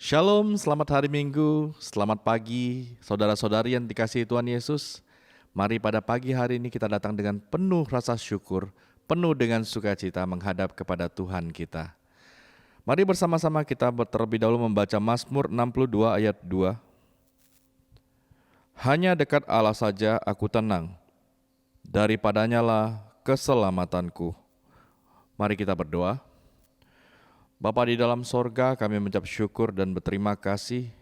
Shalom, selamat hari Minggu, selamat pagi, saudara-saudari yang dikasihi Tuhan Yesus. Mari pada pagi hari ini kita datang dengan penuh rasa syukur, penuh dengan sukacita menghadap kepada Tuhan kita. Mari bersama-sama kita terlebih dahulu membaca Mazmur 62 ayat 2. Hanya dekat Allah saja aku tenang, daripadanya lah keselamatanku. Mari kita berdoa. Bapa di dalam sorga, kami mengucap syukur dan berterima kasih.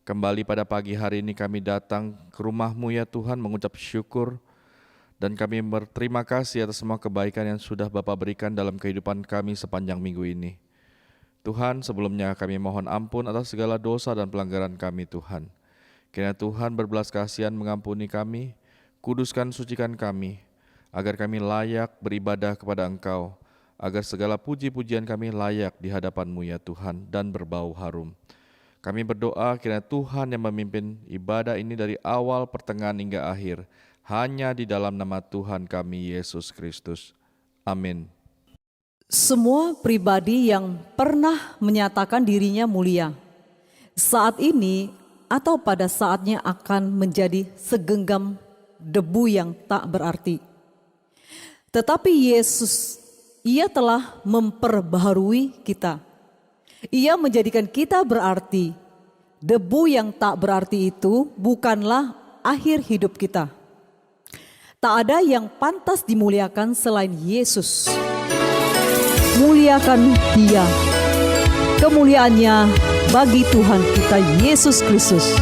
Kembali pada pagi hari ini kami datang ke rumah-Mu ya Tuhan, mengucap syukur. Dan kami berterima kasih atas semua kebaikan yang sudah Bapa berikan dalam kehidupan kami sepanjang minggu ini. Tuhan, sebelumnya kami mohon ampun atas segala dosa dan pelanggaran kami Tuhan. Kiranya Tuhan berbelas kasihan mengampuni kami, kuduskan sucikan kami, agar kami layak beribadah kepada Engkau, agar segala puji-pujian kami layak di hadapan-Mu ya Tuhan dan berbau harum. Kami berdoa kiranya Tuhan yang memimpin ibadah ini dari awal, pertengahan hingga akhir, hanya di dalam nama Tuhan kami Yesus Kristus. Amin. Semua pribadi yang pernah menyatakan dirinya mulia, saat ini atau pada saatnya akan menjadi segenggam debu yang tak berarti. Tetapi Yesus, Ia telah memperbaharui kita. Ia menjadikan kita berarti. Debu yang tak berarti itu bukanlah akhir hidup kita. Tak ada yang pantas dimuliakan selain Yesus. Muliakan Dia. Kemuliaannya bagi Tuhan kita Yesus Kristus.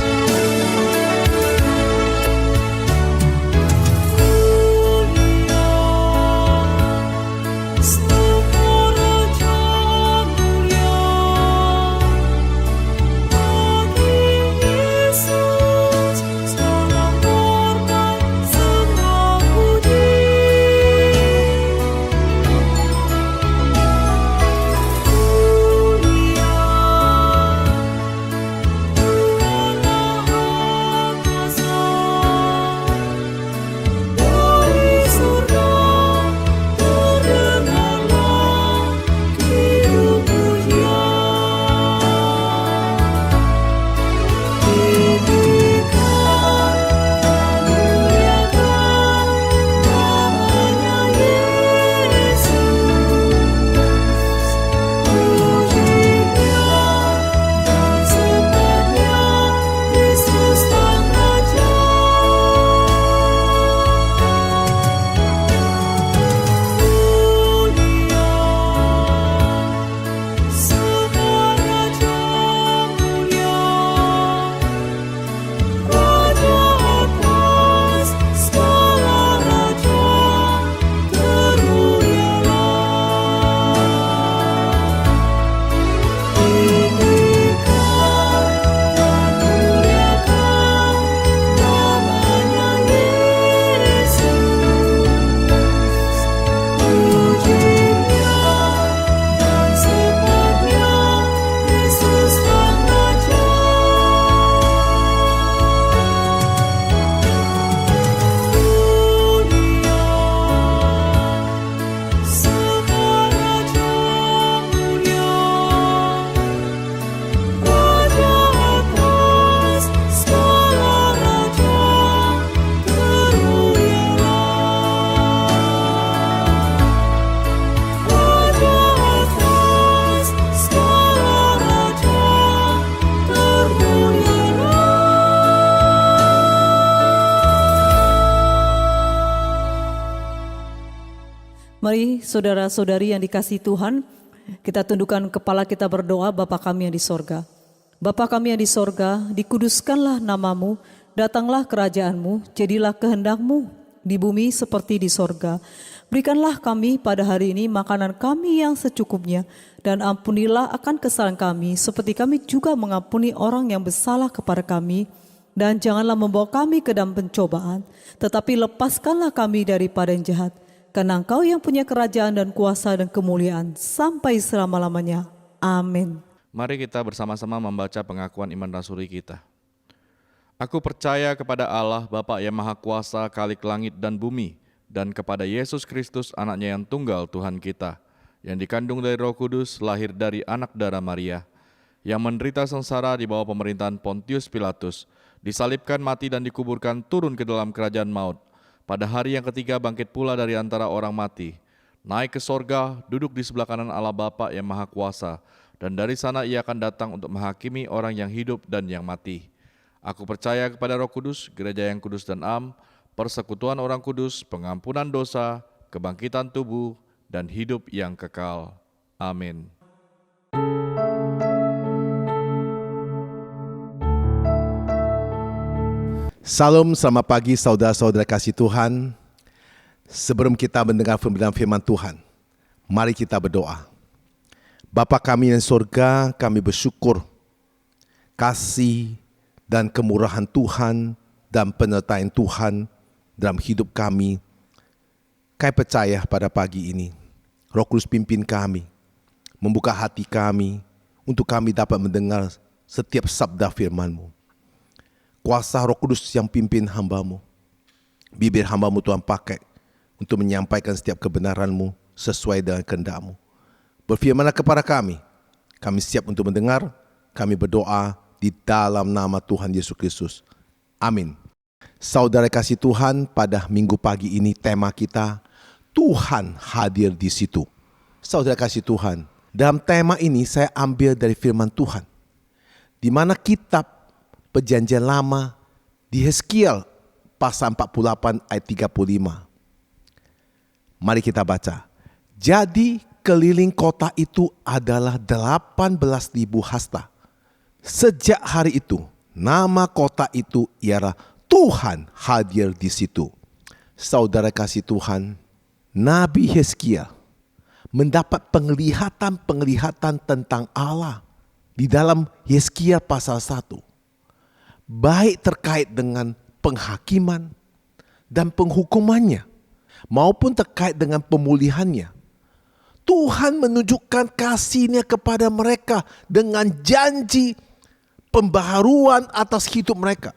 Mari saudara-saudari yang dikasihi Tuhan, kita tundukkan kepala kita berdoa. Bapa kami yang di sorga, Bapa kami yang di sorga, dikuduskanlah namamu, datanglah kerajaan-Mu, jadilah kehendak-Mu di bumi seperti di sorga. Berikanlah kami pada hari ini makanan kami yang secukupnya, dan ampunilah akan kesalahan kami, seperti kami juga mengampuni orang yang bersalah kepada kami. Dan janganlah membawa kami ke dalam pencobaan, tetapi lepaskanlah kami daripada yang jahat. Karena Engkau yang punya kerajaan dan kuasa dan kemuliaan sampai selama-lamanya. Amin. Mari kita bersama-sama membaca pengakuan iman rasuli kita. Aku percaya kepada Allah Bapa yang Maha Kuasa, Khalik langit dan bumi, dan kepada Yesus Kristus, anaknya yang tunggal Tuhan kita, yang dikandung dari Roh Kudus, lahir dari anak darah Maria, yang menderita sengsara di bawah pemerintahan Pontius Pilatus, disalibkan, mati dan dikuburkan, turun ke dalam kerajaan maut. Pada hari yang ketiga bangkit pula dari antara orang mati, naik ke sorga, duduk di sebelah kanan Allah Bapa yang Maha Kuasa, dan dari sana ia akan datang untuk menghakimi orang yang hidup dan yang mati. Aku percaya kepada Roh Kudus, gereja yang kudus dan am, persekutuan orang kudus, pengampunan dosa, kebangkitan tubuh, dan hidup yang kekal. Amin. Salam, selamat pagi saudara-saudara kasih Tuhan. Sebelum kita mendengar pemberitaan firman Tuhan, mari kita berdoa. Bapa kami yang surga, kami bersyukur kasih dan kemurahan Tuhan dan penyertaan Tuhan dalam hidup kami. Kami percaya pada pagi ini, Roh Kudus pimpin kami, membuka hati kami untuk kami dapat mendengar setiap sabda firman-Mu. Kuasa Roh Kudus yang pimpin hamba-Mu. Bibir hamba-Mu Tuhan pakai untuk menyampaikan setiap kebenaran-Mu sesuai dengan kehendak-Mu. Berfirmanlah kepada kami siap untuk mendengar, kami berdoa di dalam nama Tuhan Yesus Kristus. Amin. Saudara kasih Tuhan, pada minggu pagi ini tema kita, Tuhan hadir di situ. Saudara kasih Tuhan, dalam tema ini saya ambil dari firman Tuhan, di mana kitab Perjanjian Lama di Yeskiel pasal 48 ayat 35. Mari kita baca. Jadi keliling kota itu adalah 18.000 hasta. Sejak hari itu, nama kota itu ialah Tuhan hadir di situ. Saudara kasih Tuhan, Nabi Yeskiel mendapat penglihatan tentang Allah di dalam Yeskiel pasal 1. Baik terkait dengan penghakiman dan penghukumannya, maupun terkait dengan pemulihannya. Tuhan menunjukkan kasih-Nya kepada mereka dengan janji pembaharuan atas hidup mereka.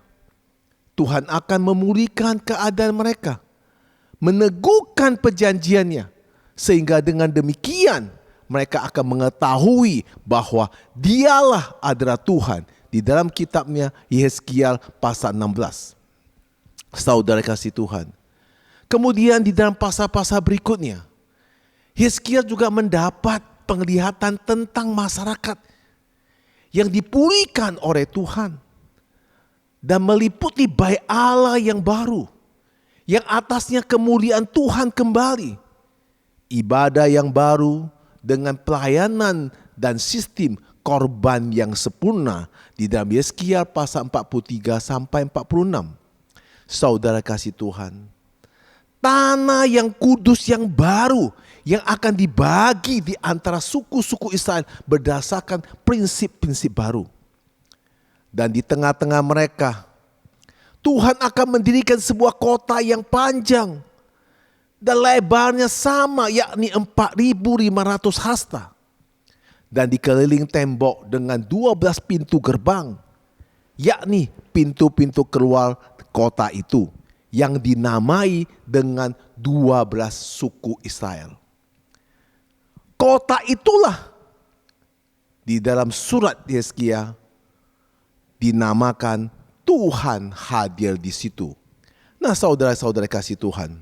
Tuhan akan memulihkan keadaan mereka, meneguhkan perjanjiannya, sehingga dengan demikian mereka akan mengetahui bahwa Dialah adalah Tuhan. Di dalam kitabnya Yeskiel pasal 16. Saudara kasih Tuhan. Kemudian di dalam pasal-pasal berikutnya, Yeskiel juga mendapat penglihatan tentang masyarakat yang dipulihkan oleh Tuhan dan meliputi bait Allah yang baru, yang atasnya kemuliaan Tuhan kembali, ibadah yang baru dengan pelayanan dan sistem korban yang sempurna di dalam Yeskiel pasal 43 sampai 46. Saudara kasih Tuhan, tanah yang kudus yang baru yang akan dibagi di antara suku-suku Israel berdasarkan prinsip-prinsip baru. Dan di tengah-tengah mereka, Tuhan akan mendirikan sebuah kota yang panjang dan lebarnya sama, yakni 4.500 hasta. Dan dikeliling tembok dengan 12 pintu gerbang, yakni pintu-pintu keluar kota itu, yang dinamai dengan 12 suku Israel. Kota itulah di dalam surat Yeskiel dinamakan Tuhan hadir di situ. Nah, saudara-saudara kasih Tuhan,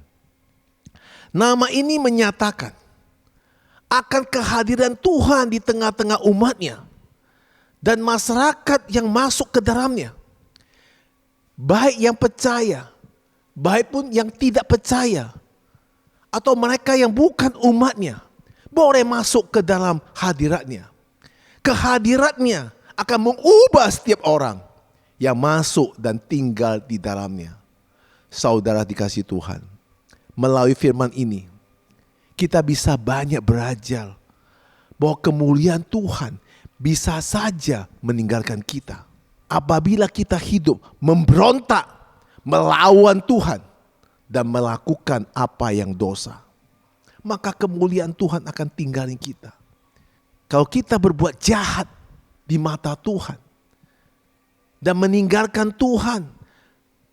nama ini menyatakan akan kehadiran Tuhan di tengah-tengah umatnya dan masyarakat yang masuk ke dalamnya. Baik yang percaya, baik pun yang tidak percaya, atau mereka yang bukan umatnya, boleh masuk ke dalam hadiratnya. Kehadiratnya akan mengubah setiap orang yang masuk dan tinggal di dalamnya. Saudara dikasih Tuhan, melalui firman ini, kita bisa banyak belajar bahwa kemuliaan Tuhan bisa saja meninggalkan kita apabila kita hidup memberontak, melawan Tuhan dan melakukan apa yang dosa. Maka kemuliaan Tuhan akan tinggalin kita. Kalau kita berbuat jahat di mata Tuhan dan meninggalkan Tuhan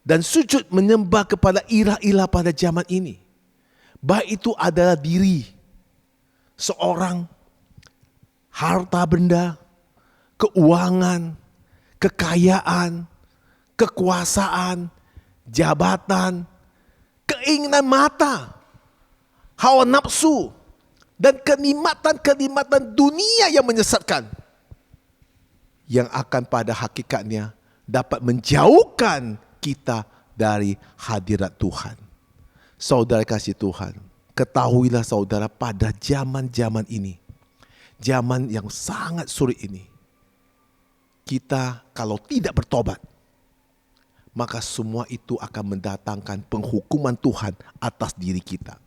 dan sujud menyembah kepada ilah-ilah pada zaman ini, baik itu adalah diri seorang, harta benda, keuangan, kekayaan, kekuasaan, jabatan, keinginan mata, hawa nafsu, dan kenikmatan-kenikmatan dunia yang menyesatkan, yang akan pada hakikatnya dapat menjauhkan kita dari hadirat Tuhan. Saudara kasih Tuhan, ketahuilah saudara, pada zaman-zaman ini, zaman yang sangat sulit ini, kita kalau tidak bertobat, maka semua itu akan mendatangkan penghukuman Tuhan atas diri kita.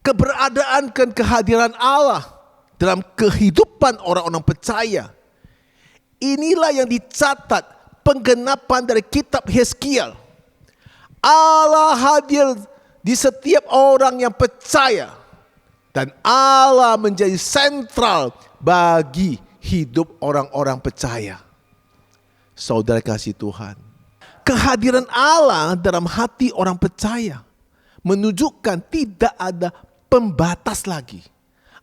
Keberadaan dan kehadiran Allah dalam kehidupan orang-orang percaya, inilah yang dicatat penggenapan dari kitab Yeskiel. Allah hadir di setiap orang yang percaya, dan Allah menjadi sentral bagi hidup orang-orang percaya. Saudara kasih Tuhan, kehadiran Allah dalam hati orang percaya menunjukkan tidak ada pembatas lagi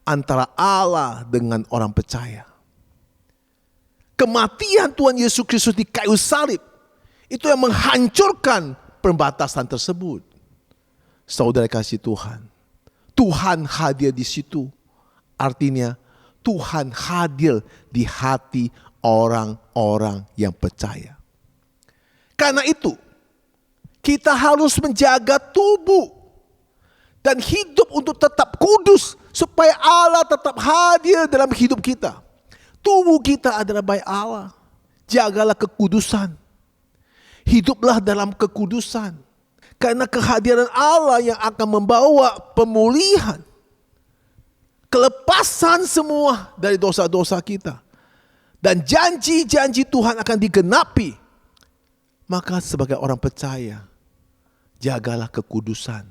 antara Allah dengan orang percaya. Kematian Tuhan Yesus Kristus di kayu salib itu yang menghancurkan pembatasan tersebut. Saudara kasih Tuhan, Tuhan hadir di situ. Artinya Tuhan hadir di hati orang-orang yang percaya. Karena itu, kita harus menjaga tubuh dan hidup untuk tetap kudus, supaya Allah tetap hadir dalam hidup kita. Tubuh kita adalah baik Allah. Jagalah kekudusan. Hiduplah dalam kekudusan. Karena kehadiran Allah yang akan membawa pemulihan, kelepasan semua dari dosa-dosa kita. Dan janji-janji Tuhan akan digenapi. Maka sebagai orang percaya, jagalah kekudusan,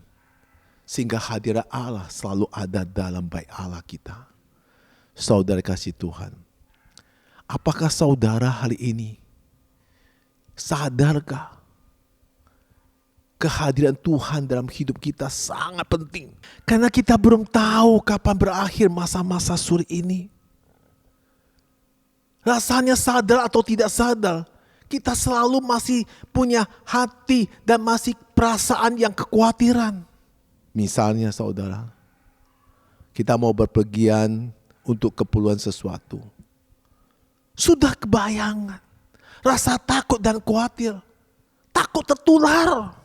sehingga hadirat Allah selalu ada dalam baik Allah kita. Saudara kasih Tuhan, apakah saudara hari ini sadarkah kehadiran Tuhan dalam hidup kita sangat penting? Karena kita belum tahu kapan berakhir masa-masa sulit ini. Rasanya sadar atau tidak sadar, kita selalu masih punya hati dan masih perasaan yang kekhawatiran. Misalnya saudara, kita mau berpergian untuk keperluan sesuatu. Sudah kebayangan, rasa takut dan khawatir, takut tertular.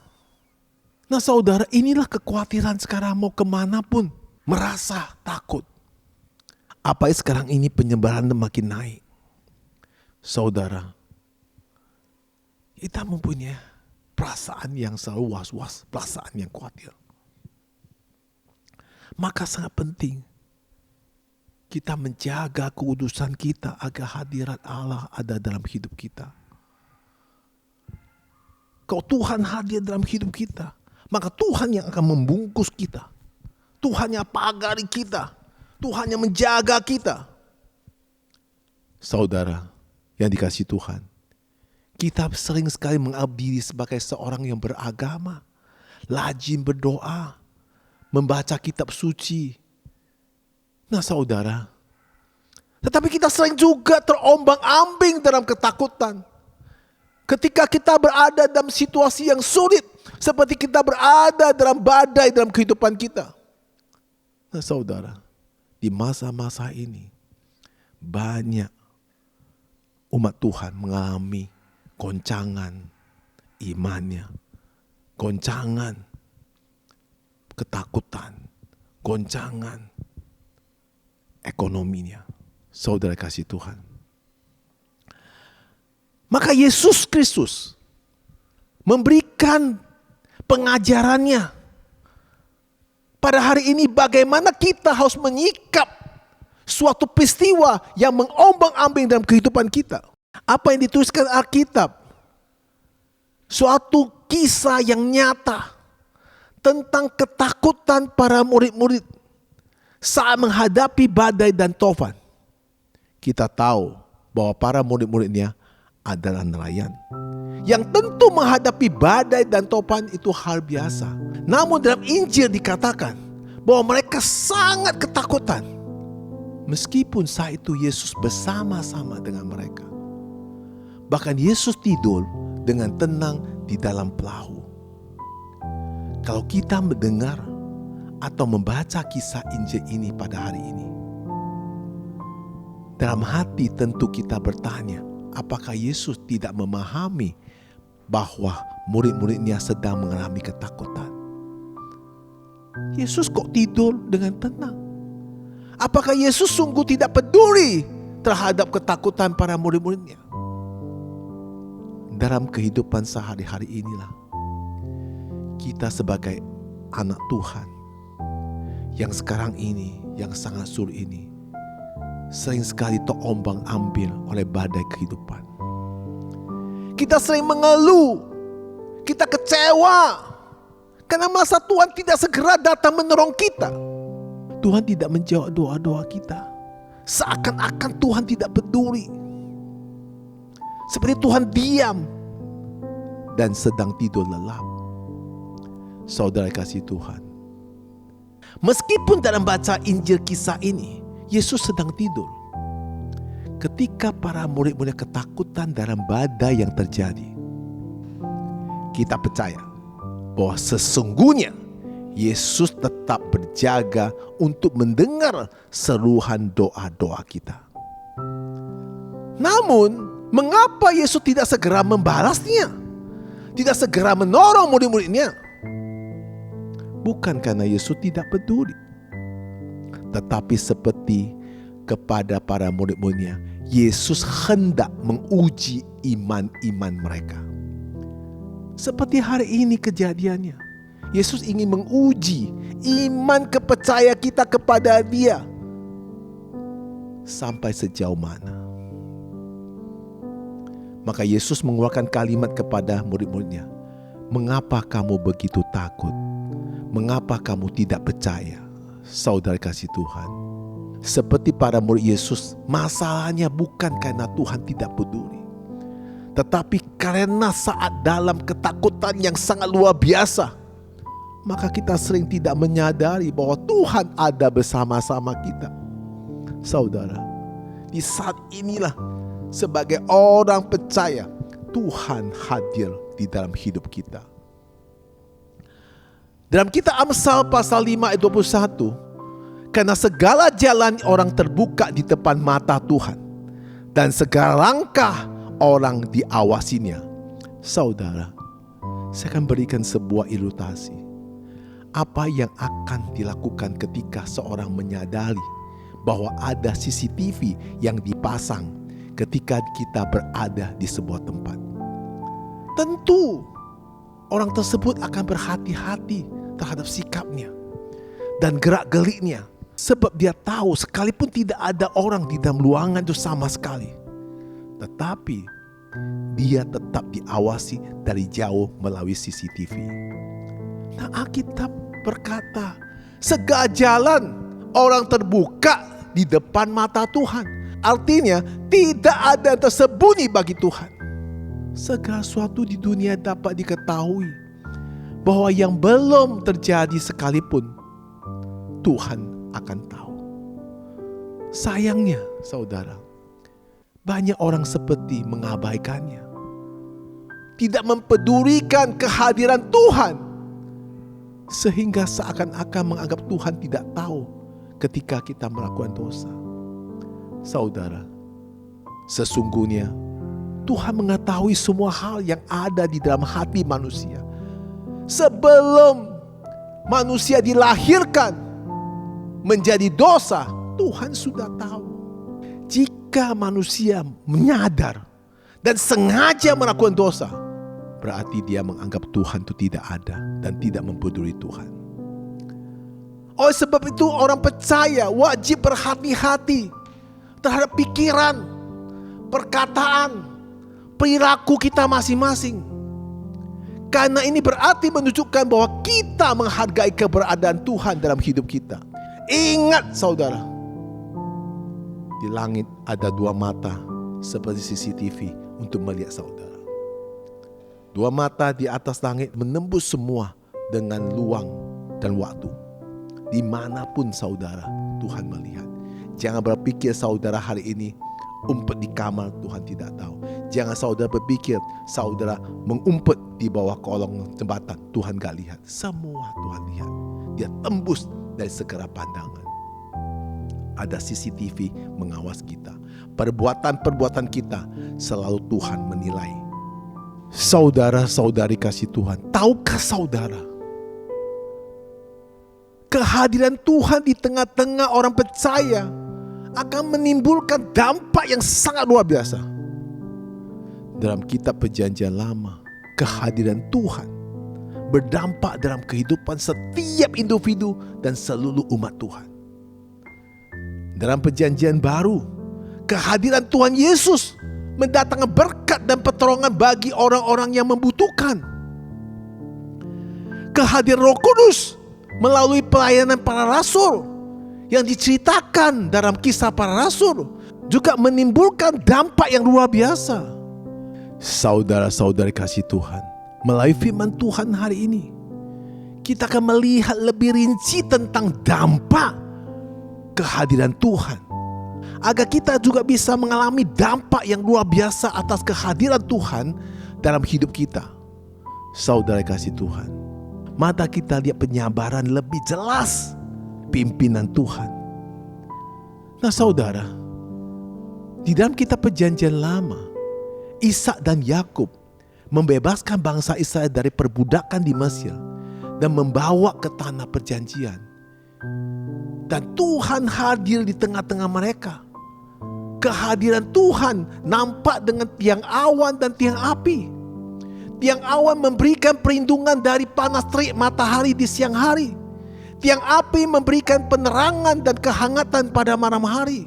Nah saudara, inilah kekhawatiran sekarang, mau kemanapun merasa takut. Apalagi sekarang ini penyebaran makin naik. Saudara, kita mempunyai perasaan yang selalu was-was, perasaan yang khawatir. Maka sangat penting kita menjaga kekudusan kita agar hadirat Allah ada dalam hidup kita. Kalau Tuhan hadir dalam hidup kita, maka Tuhan yang akan membungkus kita. Tuhan yang pagari kita. Tuhan yang menjaga kita. Saudara yang dikasihi Tuhan, kita sering sekali mengabdi sebagai seorang yang beragama, rajin berdoa, membaca kitab suci. Nah saudara, tetapi kita sering juga terombang-ambing dalam ketakutan. Ketika kita berada dalam situasi yang sulit, seperti kita berada dalam badai dalam kehidupan kita. Nah saudara, di masa-masa ini banyak umat Tuhan mengalami goncangan imannya, goncangan ketakutan, goncangan ekonominya. Saudara kasih Tuhan, maka Yesus Kristus memberikan pengajarannya pada hari ini, bagaimana kita harus menyikap suatu peristiwa yang mengombang-ambing dalam kehidupan kita. Apa yang dituliskan Alkitab, suatu kisah yang nyata tentang ketakutan para murid-murid saat menghadapi badai dan tofan. Kita tahu bahwa para murid-muridnya adalah nelayan yang tentu menghadapi badai dan tofan itu hal biasa. Namun dalam Injil dikatakan bahwa mereka sangat ketakutan. Meskipun saat itu Yesus bersama-sama dengan mereka. Bahkan Yesus tidur dengan tenang di dalam perahu. Kalau kita mendengar atau membaca kisah Injil ini pada hari ini, dalam hati tentu kita bertanya, apakah Yesus tidak memahami bahwa murid-muridnya sedang mengalami ketakutan? Yesus kok tidur dengan tenang? Apakah Yesus sungguh tidak peduli terhadap ketakutan para murid-muridnya? Dalam kehidupan sehari-hari inilah, kita sebagai anak Tuhan yang sekarang ini, yang sangat sulit ini, sering sekali terombang ambing oleh badai kehidupan. Kita sering mengeluh, kita kecewa karena masa Tuhan tidak segera datang menolong kita. Tuhan tidak menjawab doa-doa kita. Seakan-akan Tuhan tidak peduli. Seperti Tuhan diam dan sedang tidur lelap. Saudara kasih Tuhan, meskipun dalam baca Injil kisah ini Yesus sedang tidur, ketika para murid-murid ketakutan dalam badai yang terjadi, kita percaya bahwa sesungguhnya Yesus tetap berjaga untuk mendengar seruan doa-doa kita. Namun, mengapa Yesus tidak segera membalasnya? Tidak segera menolong murid-muridnya? Bukan karena Yesus tidak peduli, tetapi seperti kepada para murid-muridnya, Yesus hendak menguji iman-iman mereka. Seperti hari ini kejadiannya, Yesus ingin menguji iman kepercayaan kita kepada Dia sampai sejauh mana. Maka Yesus mengeluarkan kalimat kepada murid-muridnya, "Mengapa kamu begitu takut? Mengapa kamu tidak percaya?" Saudara kasih Tuhan, seperti para murid Yesus, masalahnya bukan karena Tuhan tidak peduli, tetapi karena saat dalam ketakutan yang sangat luar biasa, maka kita sering tidak menyadari bahwa Tuhan ada bersama-sama kita. Saudara, di saat inilah sebagai orang percaya, Tuhan hadir di dalam hidup kita. Dalam kitab Amsal pasal 5 ayat 21, karena segala jalan orang terbuka di depan mata Tuhan, dan segala langkah orang diawasinya. Saudara, saya akan berikan sebuah ilustrasi. Apa yang akan dilakukan ketika seorang menyadari bahwa ada CCTV yang dipasang ketika kita berada di sebuah tempat? Tentu orang tersebut akan berhati-hati terhadap sikapnya dan gerak-geriknya, sebab dia tahu sekalipun tidak ada orang di dalam ruangan itu sama sekali, tetapi dia tetap diawasi dari jauh melalui CCTV. Nah, Alkitab berkata, segala jalan orang terbuka di depan mata Tuhan. Artinya tidak ada yang tersembunyi bagi Tuhan. Segala sesuatu di dunia dapat diketahui, bahwa yang belum terjadi sekalipun Tuhan akan tahu. Sayangnya saudara, banyak orang seperti mengabaikannya, tidak mempedulikan kehadiran Tuhan, sehingga seakan-akan menganggap Tuhan tidak tahu ketika kita melakukan dosa. Saudara, sesungguhnya Tuhan mengetahui semua hal yang ada di dalam hati manusia. Sebelum manusia dilahirkan menjadi dosa, Tuhan sudah tahu. Jika manusia menyadar dan sengaja melakukan dosa, berarti dia menganggap Tuhan itu tidak ada dan tidak mempeduli Tuhan. Oleh sebab itu orang percaya wajib berhati-hati terhadap pikiran, perkataan, perilaku kita masing-masing. Karena ini berarti menunjukkan bahwa kita menghargai keberadaan Tuhan dalam hidup kita. Ingat saudara, di langit ada dua mata seperti CCTV untuk melihat saudara. Dua mata di atas langit menembus semua dengan luang dan waktu. Dimanapun saudara, Tuhan melihat. Jangan berpikir saudara hari ini umpet di kamar, Tuhan tidak tahu. Jangan saudara berpikir saudara mengumpet di bawah kolong jembatan, Tuhan gak lihat. Semua Tuhan lihat. Dia tembus dari segala pandangan. Ada CCTV mengawas kita. Perbuatan-perbuatan kita selalu Tuhan menilai. Saudara-saudari kasih Tuhan, tahukah saudara, kehadiran Tuhan di tengah-tengah orang percaya akan menimbulkan dampak yang sangat luar biasa. Dalam kitab Perjanjian Lama, kehadiran Tuhan berdampak dalam kehidupan setiap individu dan seluruh umat Tuhan. Dalam Perjanjian Baru, kehadiran Tuhan Yesus mendatangkan berkat dan pertolongan bagi orang-orang yang membutuhkan. Kehadiran Roh Kudus melalui pelayanan para rasul yang diceritakan dalam kisah para rasul juga menimbulkan dampak yang luar biasa. Saudara-saudari kasih Tuhan, melalui firman Tuhan hari ini kita akan melihat lebih rinci tentang dampak kehadiran Tuhan, agar kita juga bisa mengalami dampak yang luar biasa atas kehadiran Tuhan dalam hidup kita. Saudara kasih Tuhan, mata kita lihat penyabaran lebih jelas pimpinan Tuhan. Nah saudara, di dalam kitab Perjanjian Lama, Ishak dan Yakub membebaskan bangsa Israel dari perbudakan di Mesir dan membawa ke tanah perjanjian. Dan Tuhan hadir di tengah-tengah mereka. Kehadiran Tuhan nampak dengan tiang awan dan tiang api. Tiang awan memberikan perlindungan dari panas terik matahari di siang hari. Tiang api memberikan penerangan dan kehangatan pada malam hari.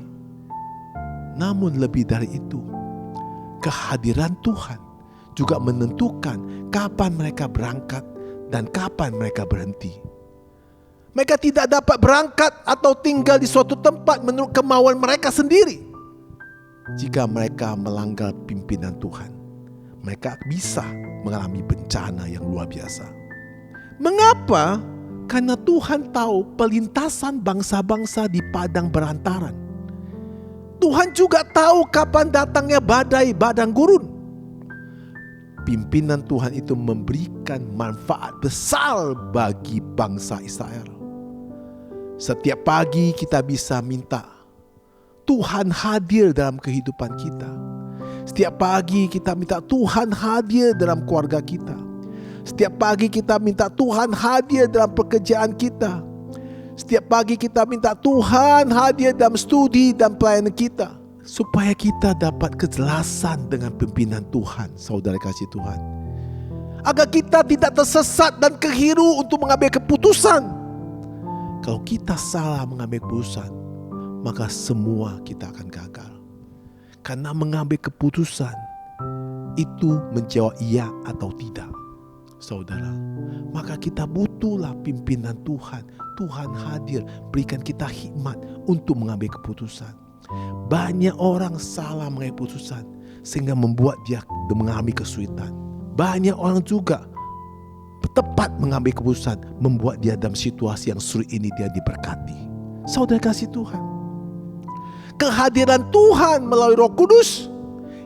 Namun lebih dari itu, kehadiran Tuhan juga menentukan kapan mereka berangkat dan kapan mereka berhenti. Mereka tidak dapat berangkat atau tinggal di suatu tempat menurut kemauan mereka sendiri. Jika mereka melanggar pimpinan Tuhan, mereka bisa mengalami bencana yang luar biasa. Mengapa? Karena Tuhan tahu pelintasan bangsa-bangsa di padang berantaran. Tuhan juga tahu kapan datangnya badai padang gurun. Pimpinan Tuhan itu memberikan manfaat besar bagi bangsa Israel. Setiap pagi kita bisa minta Tuhan hadir dalam kehidupan kita. Setiap pagi kita minta Tuhan hadir dalam keluarga kita. Setiap pagi kita minta Tuhan hadir dalam pekerjaan kita. Setiap pagi kita minta Tuhan hadir dalam studi dan pelayanan kita. Supaya kita dapat kejelasan dengan pimpinan Tuhan, saudara kasih Tuhan. Agar kita tidak tersesat dan keliru untuk mengambil keputusan. Kalau kita salah mengambil keputusan, maka semua kita akan gagal. Karena mengambil keputusan itu menjawab iya atau tidak. Saudara, maka kita butuhlah pimpinan Tuhan. Tuhan hadir, berikan kita hikmat untuk mengambil keputusan. Banyak orang salah mengambil keputusan sehingga membuat dia mengalami kesulitan. Banyak orang juga tepat mengambil keputusan membuat dia dalam situasi yang sulit ini dia diberkati. Saudara kasih Tuhan, kehadiran Tuhan melalui Roh Kudus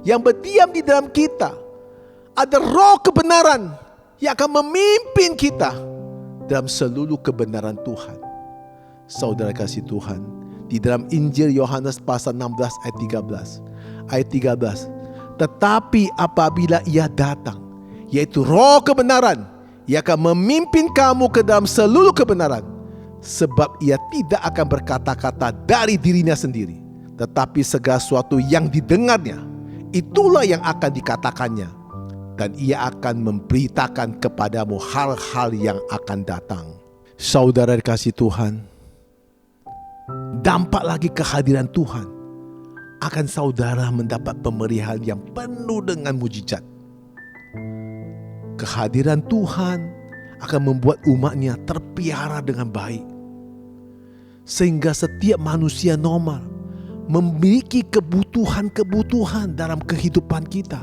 yang berdiam di dalam kita, ada roh kebenaran yang akan memimpin kita dalam seluruh kebenaran Tuhan. Saudara kasih Tuhan, di dalam Injil Yohanes pasal 16 ayat 13. Tetapi apabila ia datang, yaitu roh kebenaran, ia akan memimpin kamu ke dalam seluruh kebenaran. Sebab ia tidak akan berkata-kata dari dirinya sendiri, tetapi segala sesuatu yang didengarnya, itulah yang akan dikatakannya. Dan ia akan memberitakan kepadamu hal-hal yang akan datang. Saudara dikasih Tuhan, dampak lagi kehadiran Tuhan akan saudara mendapat pemeliharaan yang penuh dengan mujizat. Kehadiran Tuhan akan membuat umatnya terpelihara dengan baik. Sehingga setiap manusia normal memiliki kebutuhan-kebutuhan dalam kehidupan kita.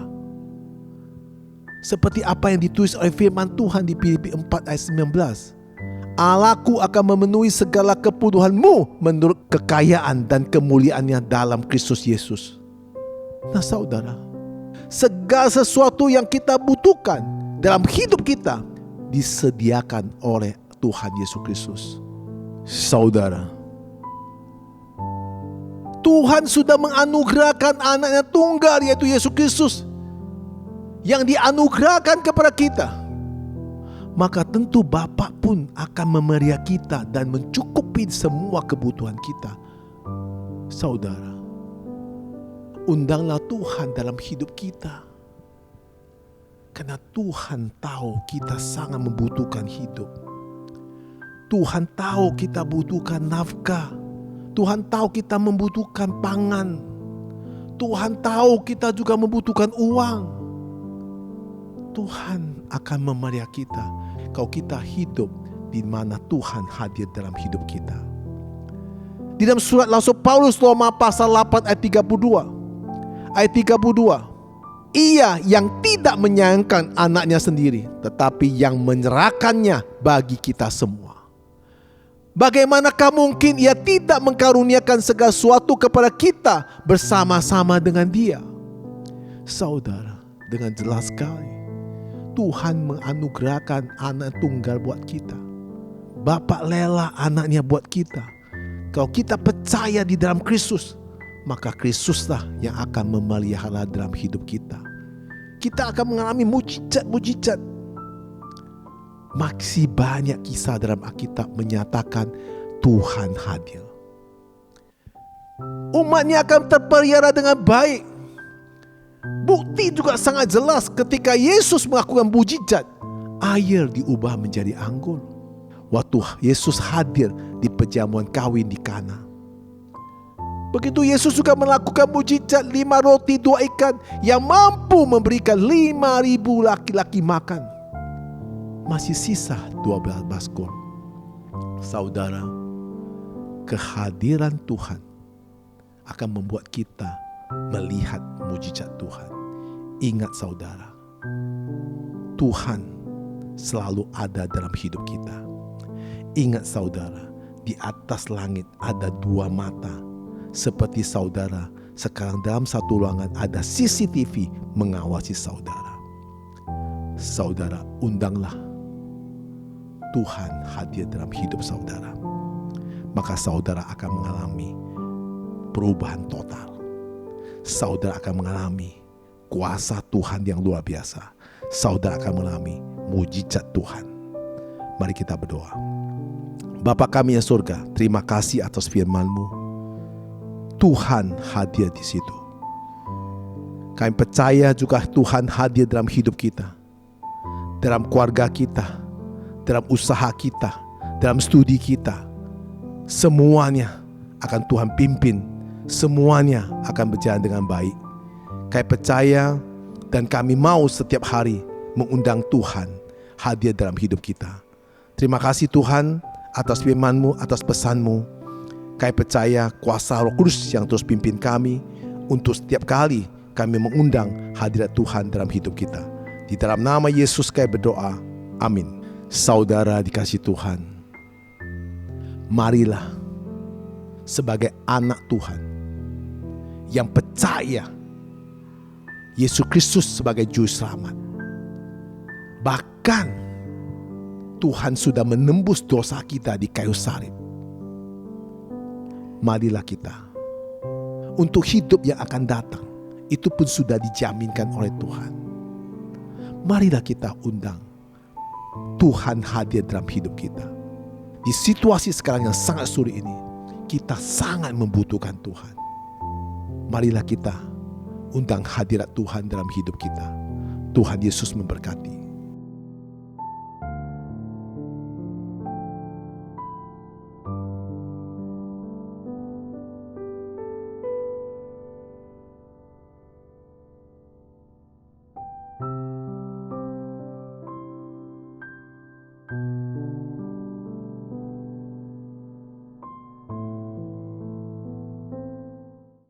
Seperti apa yang ditulis oleh firman Tuhan di Filipi 4 ayat 19. Allahku akan memenuhi segala kebutuhanmu menurut kekayaan dan kemuliaannya dalam Kristus Yesus. Nah saudara, segala sesuatu yang kita butuhkan dalam hidup kita disediakan oleh Tuhan Yesus Kristus. Saudara, Tuhan sudah menganugerahkan anaknya tunggal yaitu Yesus Kristus yang dianugerahkan kepada kita. Maka tentu Bapa pun akan memelihara kita dan mencukupi semua kebutuhan kita. Saudara, undanglah Tuhan dalam hidup kita. Karena Tuhan tahu kita sangat membutuhkan hidup. Tuhan tahu kita butuhkan nafkah. Tuhan tahu kita membutuhkan pangan. Tuhan tahu kita juga membutuhkan uang. Tuhan akan memelihara kita kalau kita hidup di mana Tuhan hadir dalam hidup kita. Di dalam surat Rasul Paulus Roma pasal 8 ayat 32. Ayat 32. Ia yang tidak menyayangkan anaknya sendiri, tetapi yang menyerahkannya bagi kita semua. Bagaimanakah mungkin ia tidak mengkaruniakan segala sesuatu kepada kita bersama-sama dengan dia? Saudara, dengan jelas sekali Tuhan menganugerahkan anak tunggal buat kita. Bapa rela anaknya buat kita. Kalau kita percaya di dalam Kristus, maka Kristuslah yang akan memelihara dalam hidup kita. Kita akan mengalami mujizat-mujizat. Masih banyak kisah dalam Alkitab menyatakan Tuhan hadir. Umatnya akan terpelihara dengan baik. Bukti juga sangat jelas ketika Yesus melakukan mujizat. Air diubah menjadi anggur. Waktu Yesus hadir di perjamuan kawin di Kana. Begitu Yesus juga melakukan mujizat 5 roti 2 ikan yang mampu memberikan 5.000 laki-laki makan. Masih sisa 12 baskor. Saudara, kehadiran Tuhan akan membuat kita melihat mujizat Tuhan. Ingat saudara, Tuhan selalu ada dalam hidup kita. Ingat saudara, di atas langit ada 2 mata. Seperti saudara, sekarang dalam satu ruangan ada CCTV mengawasi saudara. Saudara, undanglah Tuhan hadir dalam hidup saudara. Maka saudara akan mengalami perubahan total. Saudara akan mengalami kuasa Tuhan yang luar biasa. Saudara akan mengalami mujizat Tuhan. Mari kita berdoa. Bapa kami yang surga, terima kasih atas firman-Mu. Tuhan hadir di situ. Kami percaya juga Tuhan hadir dalam hidup kita, dalam keluarga kita, dalam usaha kita, dalam studi kita. Semuanya akan Tuhan pimpin. Semuanya akan berjalan dengan baik. Kami percaya dan kami mau setiap hari mengundang Tuhan hadir dalam hidup kita. Terima kasih Tuhan atas firman-Mu, atas pesan-Mu. Kami percaya kuasa Roh Kudus yang terus pimpin kami untuk setiap kali kami mengundang hadirat Tuhan dalam hidup kita. Di dalam nama Yesus kami berdoa. Amin. Saudara dikasihi Tuhan, marilah sebagai anak Tuhan yang percaya Yesus Kristus sebagai juru selamat. Bahkan Tuhan sudah menembus dosa kita di kayu salib. Marilah kita untuk hidup yang akan datang, itu pun sudah dijaminkan oleh Tuhan. Marilah kita undang Tuhan hadir dalam hidup kita. Di situasi sekarang yang sangat sulit ini, kita sangat membutuhkan Tuhan. Marilah kita undang hadirat Tuhan dalam hidup kita. Tuhan Yesus memberkati.